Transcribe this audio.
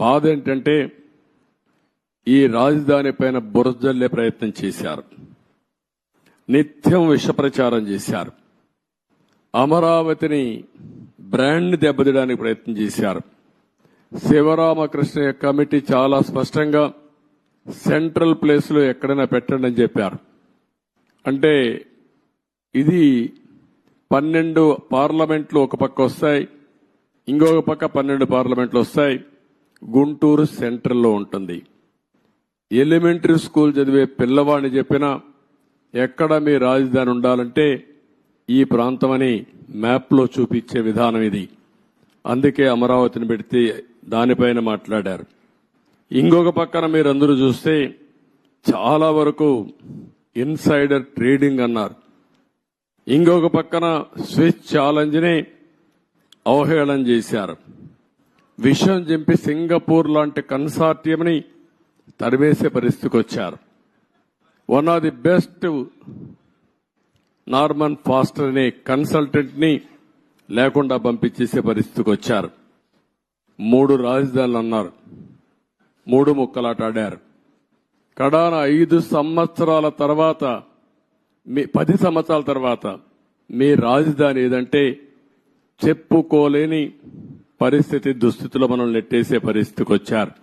బాధ ఏంటంటే ఈ రాజధాని పైన బురజల్లే ప్రయత్నం చేశారు. నిత్యం విష ప్రచారం చేశారు. అమరావతిని బ్రాండ్ దెబ్బతీయడానికి ప్రయత్నం చేశారు. శివరామకృష్ణ కమిటీ చాలా స్పష్టంగా సెంట్రల్ ప్లేస్ లో ఎక్కడైనా పెట్టండి అని చెప్పారు. అంటే ఇది 12 పార్లమెంట్లు ఒక పక్క వస్తాయి, ఇంకొక పక్క 12 పార్లమెంట్లు వస్తాయి. గుంటూరు సెంట్రల్లో ఉంటుంది. ఎలిమెంటరీ స్కూల్ చదివే పిల్లవాడిని చెప్పినా ఎక్కడ మీ రాజధాని ఉండాలంటే ఈ ప్రాంతం అని మ్యాప్లో చూపించే విధానం ఇది. అందుకే అమరావతిని పెడితే దానిపైన మాట్లాడారు. ఇంకొక పక్కన మీరందరూ చూస్తే చాలా వరకు ఇన్సైడర్ ట్రేడింగ్ అన్నారు. ఇంకొక పక్కన స్విచ్ ఛాలెంజ్ ని అవహేళన చేశారు. విషయం చెంపి సింగపూర్ లాంటి కన్సార్టియంని తరిమేసే పరిస్థితికి వచ్చారు. One of the best Norman faster అనే కన్సల్టెంట్ ని లేకుండా పంపించేసే పరిస్థితికి వచ్చారు. 3 రాజధానులు అన్నారు, 3 ముక్కలాట ఆడారు. కడాన 5 సంవత్సరాల తర్వాత 10 సంవత్సరాల తర్వాత మీ రాజధాని ఏదంటే చెప్పుకోలేని పరిస్థితి దుస్థితిలో మనం నెట్టేసే పరిస్థితికి వచ్చారు.